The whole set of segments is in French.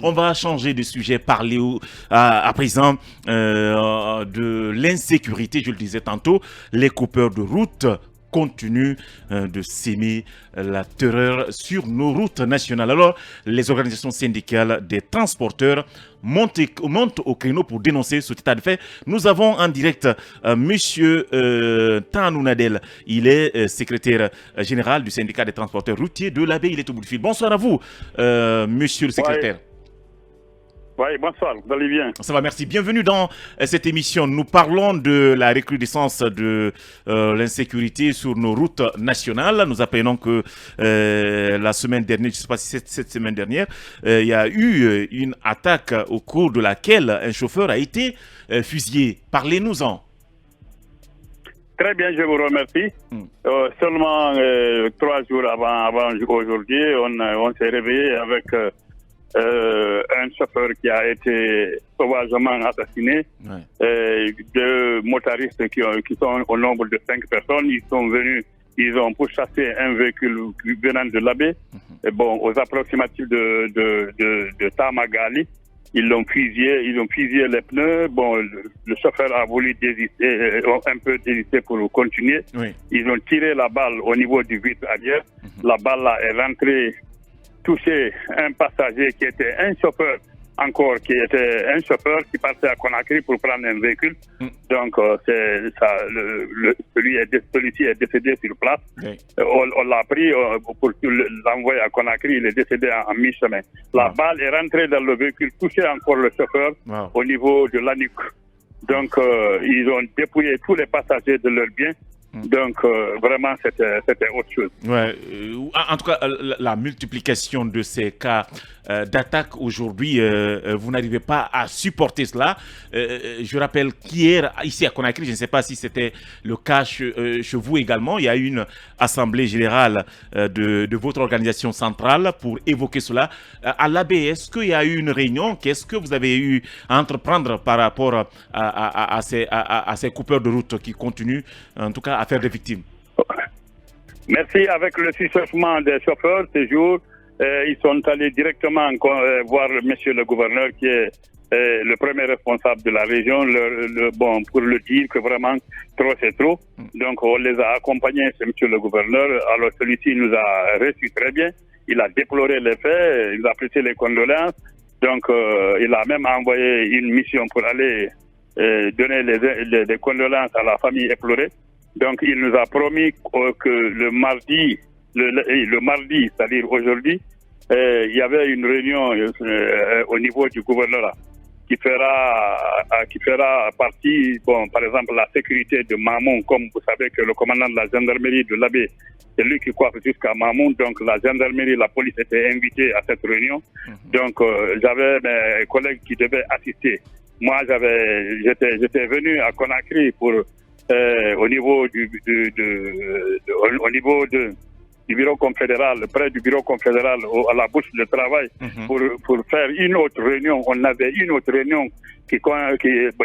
On va changer de sujet, parler à présent de l'insécurité, je le disais tantôt, les coupeurs de route continuent de s'aimer la terreur sur nos routes nationales. Alors, les organisations syndicales des transporteurs montent au créneau pour dénoncer ce état de fait. Nous avons en direct Monsieur Tanou Nadel. Il est secrétaire général du syndicat des transporteurs routiers de l'Abbé. Il est au bout du fil. Bonsoir à vous, Monsieur le secrétaire. Oui, bonsoir, vous allez bien? Ça va, merci. Bienvenue dans cette émission. Nous parlons de la recrudescence de l'insécurité sur nos routes nationales. Nous apprenons que la semaine dernière, je ne sais pas si c'est cette semaine dernière, il y a eu une attaque au cours de laquelle un chauffeur a été fusillé. Parlez-nous-en. Très bien, je vous remercie. Seulement 3 jours avant aujourd'hui, on s'est réveillé avec un chauffeur qui a été sauvagement assassiné, deux motoristes qui sont au nombre de 5 personnes. Ils sont venus, ils ont pourchassé un véhicule venant de l'Abbé, aux approximatifs de Tamagali. Ils l'ont fusillé, les pneus. Le chauffeur a voulu désister, un peu désister pour continuer. Ils ont tiré la balle au niveau du vitre arrière. La balle là est rentrée, touché un passager qui était un chauffeur qui partait à Conakry pour prendre un véhicule. Donc celui-ci est décédé sur place. On l'a pris pour l'envoyer à Conakry. Il est décédé en mi-chemin. La balle est rentrée dans le véhicule, touché encore le chauffeur au niveau de la nuque. Donc ils ont dépouillé tous les passagers de leurs biens. Donc, vraiment, c'était autre chose. En tout cas, la multiplication de ces cas d'attaque aujourd'hui, vous n'arrivez pas à supporter cela. Je rappelle qu'hier, ici à Conakry, je ne sais pas si c'était le cas chez vous également, il y a eu une assemblée générale de votre organisation centrale pour évoquer cela. À l'Abbé, est-ce qu'il y a eu une réunion? Qu'est-ce que vous avez eu à entreprendre par rapport à ces coupeurs de route qui continuent, en tout cas, à faire des victimes? Merci. Avec le succèsement des chauffeurs, ces jours, ils sont allés directement voir monsieur le gouverneur qui est le premier responsable de la région pour le dire que vraiment trop c'est trop. Donc on les a accompagnés chez monsieur le gouverneur. Alors celui-ci nous a reçus très bien. Il a déploré les faits, il a prêté les condoléances. Donc il a même envoyé une mission pour aller donner les condoléances à la famille éplorée. Donc il nous a promis que le mardi, c'est-à-dire aujourd'hui, il y avait une réunion au niveau du gouvernorat qui fera partie, par exemple, la sécurité de Mamoun, comme vous savez que le commandant de la gendarmerie de l'Abbé, c'est lui qui coiffe jusqu'à Mamoun, donc la gendarmerie, la police étaient invités à cette réunion. Donc j'avais mes collègues qui devaient assister. Moi, j'étais venu à Conakry pour au niveau du bureau confédéral, près du bureau confédéral, à la bourse de travail, pour faire une autre réunion. On avait une autre réunion il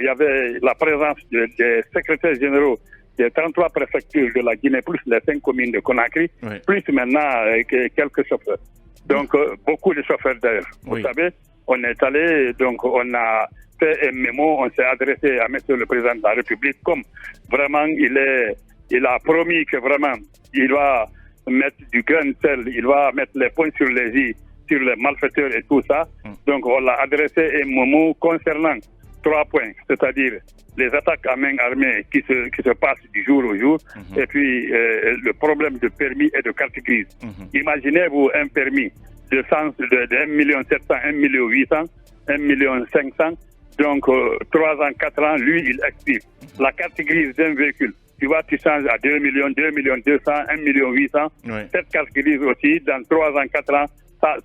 y avait la présence des secrétaires généraux des 33 préfectures de la Guinée, plus les 5 communes de Conakry, plus maintenant quelques chauffeurs. Donc, beaucoup de chauffeurs d'ailleurs. Vous savez, on est allé, donc on a fait un mémo, on s'est adressé à monsieur le président de la République, comme vraiment il a promis que vraiment il va mettre du grain de sel, il va mettre les points sur les i, sur les malfaiteurs et tout ça. Donc on l'a adressé un mémo concernant 3 points, c'est-à-dire les attaques à main armée qui se passent du jour au jour, et puis le problème de permis et de carte grise. Imaginez-vous un permis de 1 700 000, 1 800 000, 1 500 000. Donc, 3 ans, 4 ans, lui, il expire. La carte grise d'un véhicule, tu changes à 2 millions, 2 millions 200, 1 million 800. Cette carte grise aussi, dans 3 ans, 4 ans,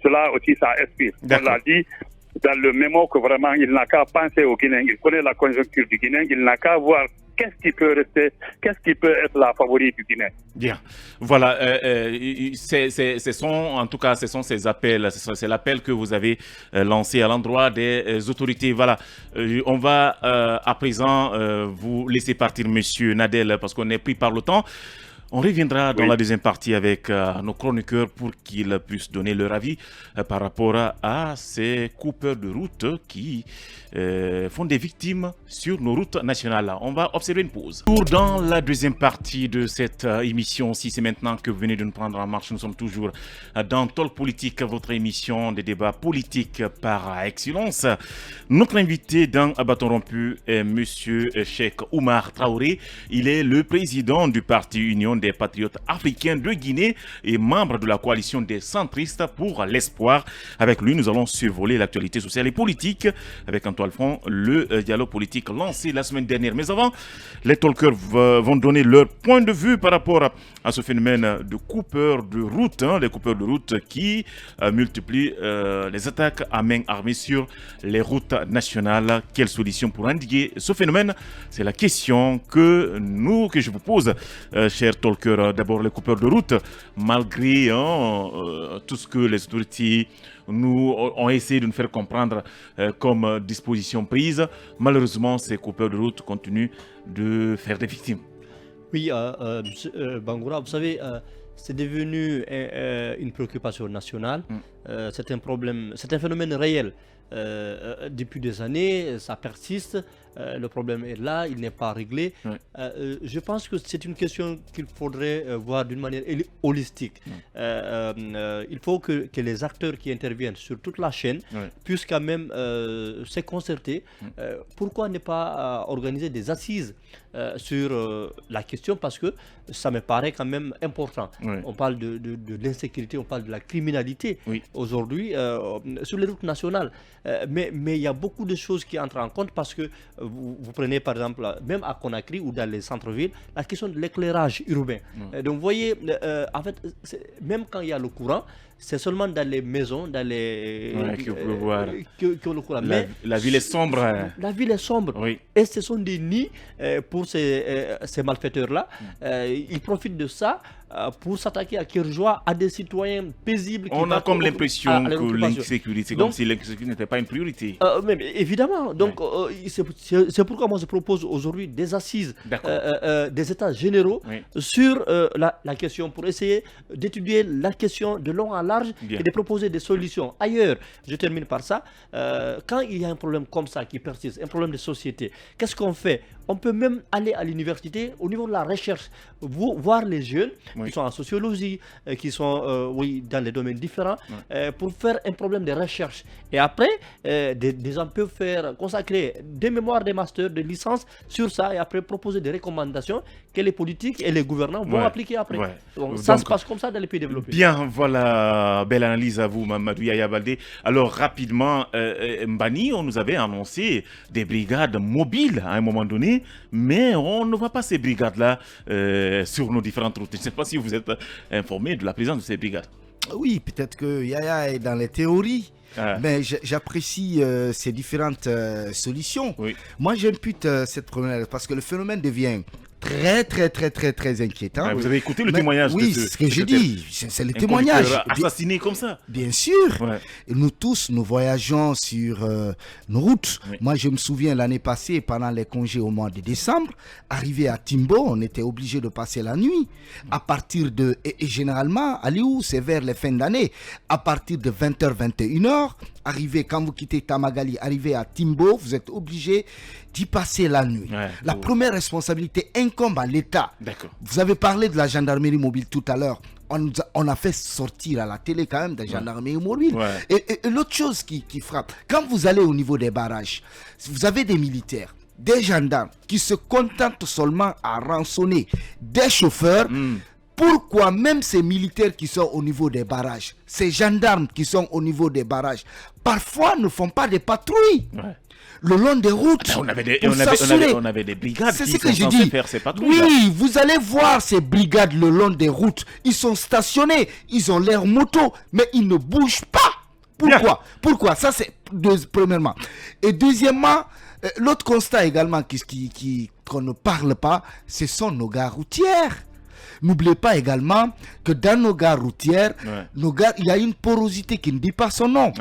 cela aussi, ça expire. On l'a dit dans le mémo que vraiment, il n'a qu'à penser au Guinéen. Il connaît la conjoncture du Guinéen, il n'a qu'à voir qu'est-ce qui peut rester, qu'est-ce qui peut être la favorite du Guinée. Bien. Voilà. Ce sont ces appels. C'est l'appel que vous avez lancé à l'endroit des autorités. Voilà. On va à présent vous laisser partir, monsieur Nadel, parce qu'on est pris par le temps. On reviendra dans la deuxième partie avec nos chroniqueurs pour qu'ils puissent donner leur avis par rapport à ces coupeurs de route qui font des victimes sur nos routes nationales. On va observer une pause. Dans la deuxième partie de cette émission, si c'est maintenant que vous venez de nous prendre en marche, nous sommes toujours dans Talk Politique, votre émission des débats politiques par excellence. Notre invité dans Bâton Rompu est M. Cheikh Oumar Traoré. Il est le président du parti Union des Patriotes Africains de Guinée et membre de la coalition des centristes pour l'espoir. Avec lui, nous allons survoler l'actualité sociale et politique avec en toile fond le dialogue politique lancé la semaine dernière. Mais avant, les talkers vont donner leur point de vue par rapport à ce phénomène de coupeurs de route, les coupeurs de route qui multiplient les attaques à main armée sur les routes nationales. Quelle solution pour endiguer ce phénomène? C'est la question que je vous pose, chers talkers. D'abord, les coupeurs de route, malgré tout ce que les autorités nous ont essayé de nous faire comprendre comme disposition prise, malheureusement, ces coupeurs de route continuent de faire des victimes. Oui, M. Bangoura, vous savez, c'est devenu une préoccupation nationale. C'est un problème, c'est un phénomène réel. Depuis des années, ça persiste. Le problème est là, il n'est pas réglé. Je pense que c'est une question qu'il faudrait voir d'une manière holistique. Il faut que les acteurs qui interviennent sur toute la chaîne puissent quand même se concerter. Pourquoi ne pas organiser des assises sur la question, parce que ça me paraît quand même important. On parle de l'insécurité, on parle de la criminalité aujourd'hui sur les routes nationales. Mais il y a beaucoup de choses qui entrent en compte, parce que vous prenez par exemple, même à Conakry ou dans les centres-villes, la question de l'éclairage urbain. Donc vous voyez, en fait, même quand il y a le courant, c'est seulement dans les maisons, dans les... que vous pouvez voir. Le courant. La ville est sombre. La ville est sombre. Et ce sont des nids pour ces malfaiteurs-là. Ils profitent de ça pour s'attaquer à Kirjoa, à des citoyens paisibles. On a comme l'impression que l'insécurité, comme si l'insécurité n'était pas une priorité. Mais évidemment. Donc, c'est pourquoi moi je propose aujourd'hui des assises, des états généraux sur la question, pour essayer d'étudier la question de long à large et de proposer des solutions. Ailleurs, je termine par ça, quand il y a un problème comme ça qui persiste, un problème de société, qu'est-ce qu'on fait? On peut même aller à l'université, au niveau de la recherche, voir les jeunes qui sont en sociologie, qui sont dans les domaines différents, pour faire un problème de recherche. Et après, des gens peuvent consacrer des mémoires, des masters, des licences sur ça, et après proposer des recommandations que les politiques et les gouvernants vont appliquer après. Donc, ça se passe comme ça dans les pays développés. Bien, voilà, belle analyse à vous, Mamadou Yaya Baldé. Alors, rapidement, Mbani, on nous avait annoncé des brigades mobiles à un moment donné, mais on ne voit pas ces brigades-là sur nos différentes routes. Je ne sais pas si vous êtes informé de la présence de ces brigades. Oui, peut-être que Yaya est dans les théories, mais j'apprécie ces différentes solutions. Moi, j'impute cette problématique parce que le phénomène devient très inquiétant. Vous avez écouté le témoignage? Oui, c'est ce que j'ai dit. C'est le témoignage. Assassiné comme ça. Bien sûr. Et nous tous, nous voyageons sur nos routes. Moi, je me souviens l'année passée, pendant les congés au mois de décembre, arrivé à Timbo, on était obligé de passer la nuit. À partir de... Et généralement, Aliou, c'est vers les fins d'année. À partir de 20h, 21h, quand vous quittez Tamagali, arrivé à Timbo, vous êtes obligé d'y passer la nuit. La première responsabilité incombe à l'État. Vous avez parlé de la gendarmerie mobile tout à l'heure. On a fait sortir à la télé quand même des gendarmeries mobiles. Et l'autre chose qui frappe, quand vous allez au niveau des barrages, vous avez des militaires, des gendarmes qui se contentent seulement à rançonner des chauffeurs. Pourquoi même ces militaires qui sont au niveau des barrages, ces gendarmes qui sont au niveau des barrages, parfois ne font pas des patrouilles le long des routes? On avait des brigades qui sont censées faire ces patrouilles. Oui, vous allez voir ces brigades le long des routes. Ils sont stationnés, ils ont leur moto, mais ils ne bougent pas. Pourquoi? Ça, c'est premièrement. Et deuxièmement, l'autre constat également qu'on ne parle pas, ce sont nos gares routières. N'oubliez pas également que dans nos gares routières, il y a une porosité qui ne dit pas son nom.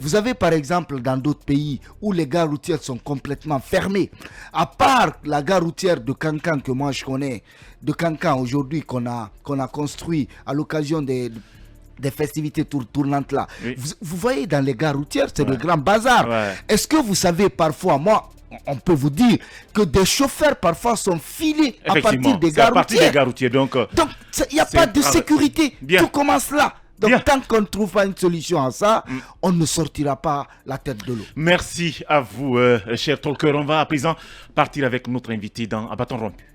Vous avez par exemple dans d'autres pays où les gares routières sont complètement fermées, à part la gare routière de Cancan que moi je connais, de Cancan aujourd'hui qu'on a construit à l'occasion des festivités tournantes là. Vous voyez dans les gares routières, c'est le grand bazar. Est-ce que vous savez parfois, moi, on peut vous dire que des chauffeurs parfois sont filés à partir des gares routières. Donc, il n'y a pas de sécurité. Tout commence là. Donc, tant qu'on ne trouve pas une solution à ça, on ne sortira pas la tête de l'eau. Merci à vous, cher talker. On va à présent partir avec notre invité dans À bâton rompu.